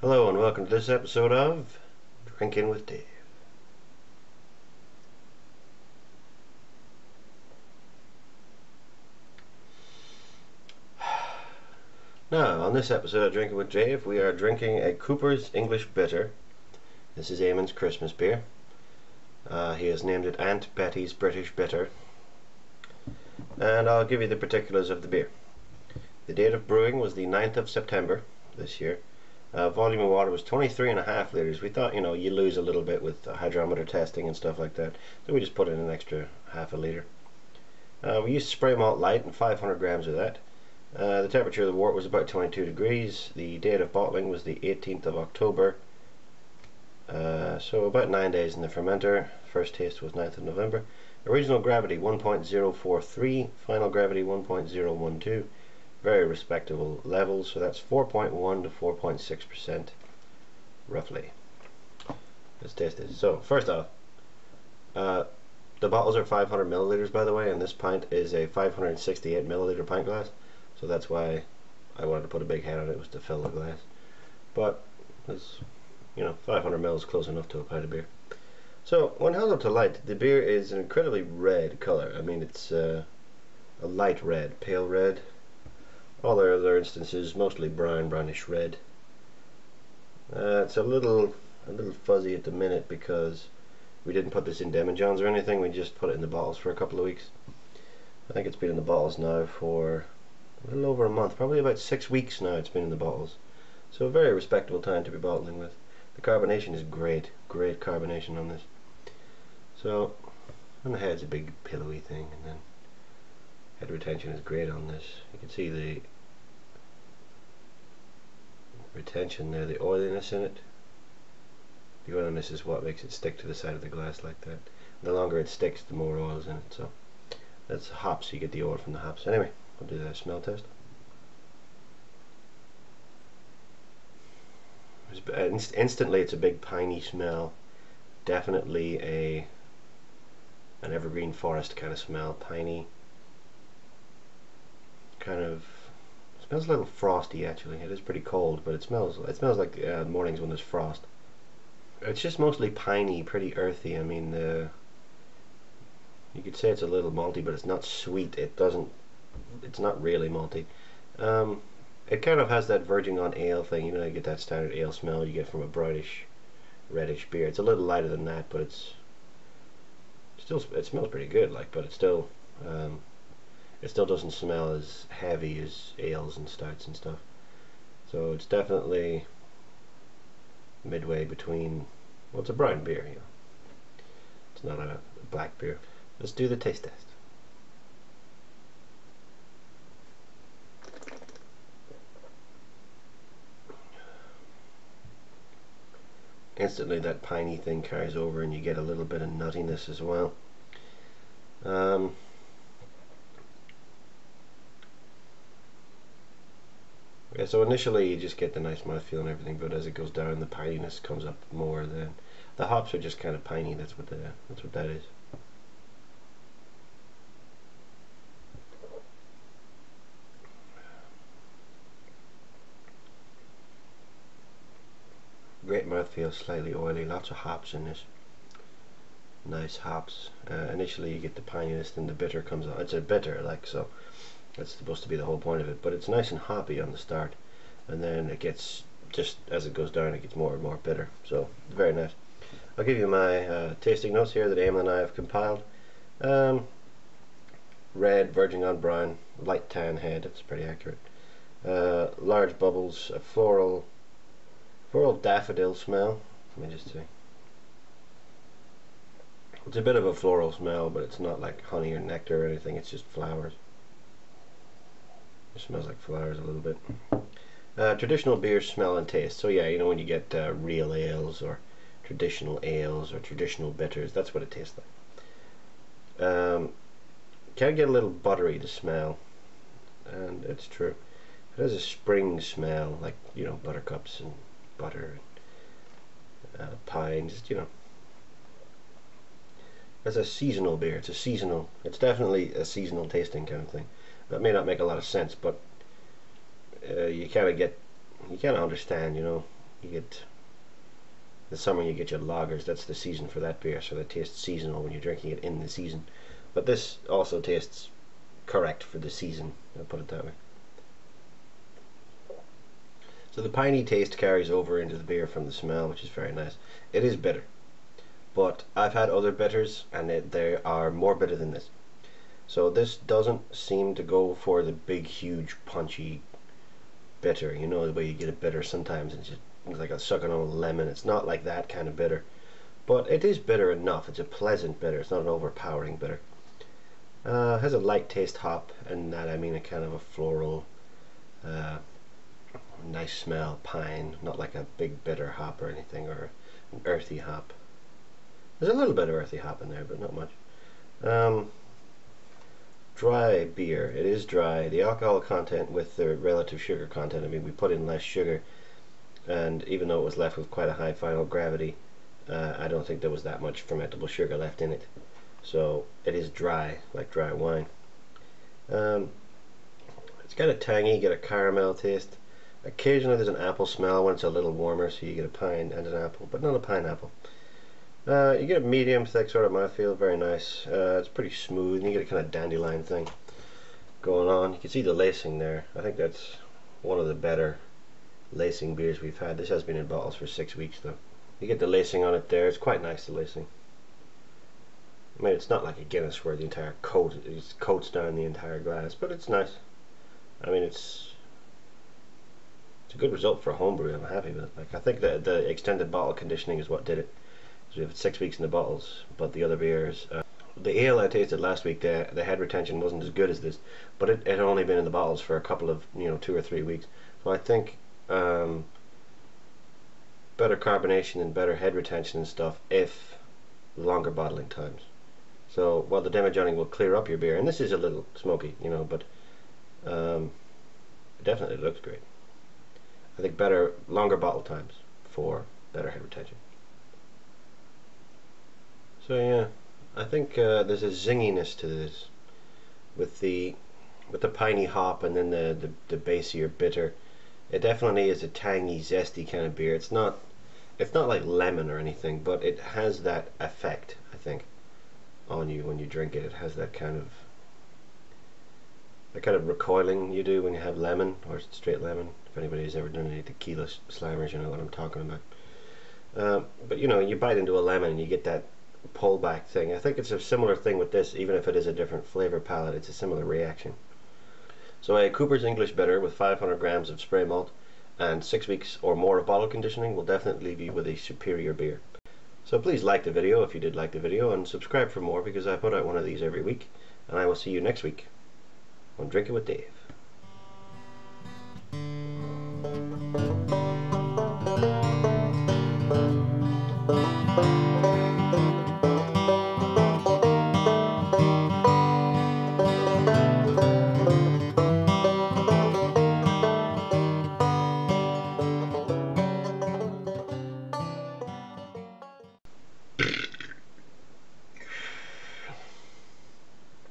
Hello and welcome to this episode of Drinking with Dave. Now, on this episode of Drinking with Dave, we are drinking a Cooper's English Bitter. This is Eamon's Christmas beer. He has named it Aunt Betty's British Bitter. And I'll give you the particulars of the beer. The date of brewing was the 9th of September this year. Volume of water was 23.5 litres. We thought, you lose a little bit with hydrometer testing and stuff like that, so we just put in an extra half a litre. We used spray malt light and 500 grams of that. The temperature of the wort was about 22 degrees. The date of bottling was the 18th of October. So about 9 days in the fermenter. First taste was 9th of November. Original gravity 1.043, final gravity 1.012. Very respectable levels, so that's 4.1 to 4.6% roughly. Let's taste it. So first off, the bottles are 500 milliliters, by the way, and this pint is a 568 milliliter pint glass, so that's why I wanted to put a big head on it, was to fill the glass. But it's 500 ml is close enough to a pint of beer. So when held up to light, the beer is an incredibly red color. I mean, it's a light red, pale red. All their other instances mostly brownish red. It's a little fuzzy at the minute because we didn't put this in demijohns or anything. We just put it in the bottles for a couple of weeks. I think it's been in the bottles now for a little over a month, probably about 6 weeks now. It's been in the bottles, so a very respectable time to be bottling with. The carbonation is great carbonation on this. So on the head's a big pillowy thing, and then head retention is great on this. You can see the retention there, the oiliness in it. The oiliness is what makes it stick to the side of the glass like that. The longer it sticks, the more oil's in it. So that's hops, you get the oil from the hops. Anyway, we'll do the smell test. Instantly it's a big piney smell. Definitely an evergreen forest kind of smell. Piney, kind of smells a little frosty actually. It is pretty cold, but it smells like mornings when there's frost. It's just mostly piney, pretty earthy. I mean, you could say it's a little malty, but it's not sweet. It's not really malty. It kind of has that verging on ale thing. You get that standard ale smell you get from a brownish, reddish beer. It's a little lighter than that, but it smells pretty good. But it still doesn't smell as heavy as ales and stouts and stuff. So it's definitely midway between. Well, it's a brown beer, It's not a black beer. Let's do the taste test. Instantly that piney thing carries over and you get a little bit of nuttiness as well. Yeah, so initially you just get the nice mouthfeel and everything, but as it goes down the pininess comes up more. The hops are just kind of piney. That's what that is. Great mouthfeel, slightly oily, lots of hops in this. Nice hops. Initially you get the pininess, then the bitter comes on. It's a bitter, so that's supposed to be the whole point of it, but it's nice and hoppy on the start, and then it gets, just as it goes down, it gets more and more bitter. So very nice. I'll give you my tasting notes here that Eamon and I have compiled. Red, verging on brown, light tan head. That's pretty accurate. Large bubbles, a floral daffodil smell. Let me just see. It's a bit of a floral smell, but it's not like honey or nectar or anything. It's just flowers. It smells like flowers a little bit. Traditional beer smell and taste. So yeah, when you get real ales or traditional bitters, that's what it tastes like. Can get a little buttery to smell, and it's true. It has a spring smell, like buttercups and butter and pine. It's a seasonal beer. It's definitely a seasonal tasting kind of thing. That may not make a lot of sense, but you kind of understand, You get the summer, you get your lagers. That's the season for that beer, so it tastes seasonal when you're drinking it in the season. But this also tastes correct for the season, I'll put it that way. So the piney taste carries over into the beer from the smell, which is very nice. It is bitter, but I've had other bitters and they are more bitter than this. So this doesn't seem to go for the big, huge, punchy bitter. You know the way you get a bitter sometimes, it's just like a sucking on a lemon. It's not like that kind of bitter, but it is bitter enough. It's a pleasant bitter. It's not an overpowering bitter. Has a light taste hop, and that I mean a kind of a floral, nice smell, pine. Not like a big bitter hop or anything, or an earthy hop. There's a little bit of earthy hop in there, but not much. Dry beer. It is dry. The alcohol content with the relative sugar content, I mean, we put in less sugar, and even though it was left with quite a high final gravity, I don't think there was that much fermentable sugar left in it. So it is dry, like dry wine. It's got a tangy, get a caramel taste. Occasionally there's an apple smell when it's a little warmer, so you get a pine and an apple, but not a pineapple. You get a medium thick sort of mouthfeel, very nice. It's pretty smooth, and you get a kind of dandelion thing going on. You can see the lacing there. I think that's one of the better lacing beers we've had. This has been in bottles for 6 weeks though. You get the lacing on it there. It's quite nice, the lacing. I mean, it's not like a Guinness where the entire coats down the entire glass, but it's nice. I mean, it's a good result for a homebrew. I'm happy with it. Like, I think that the extended bottle conditioning is what did it. So we have 6 weeks in the bottles, but the other beers, the ale I tasted last week, the head retention wasn't as good as this, but it had only been in the bottles for a couple of, 2 or 3 weeks. So I think better carbonation and better head retention and stuff if longer bottling times. So while the demijohning will clear up your beer, and this is a little smoky, but it definitely looks great. I think longer bottle times for better head retention. So yeah, I think there's a zinginess to this with the piney hop, and then the bassier bitter. It definitely is a tangy, zesty kind of beer. It's not like lemon or anything, but it has that effect, I think, on you when you drink it. It has that kind of recoiling you do when you have lemon, or straight lemon. If anybody's ever done any tequila slammers, you know what I'm talking about. But you bite into a lemon and you get that pullback thing. I think it's a similar thing with this, even if it is a different flavor palette. It's a similar reaction. So a Cooper's English bitter with 500 grams of spray malt and 6 weeks or more of bottle conditioning will definitely leave you with a superior beer. So please like the video if you did like the video, and subscribe for more, because I put out one of these every week, and I will see you next week on Drinkin' with Dave.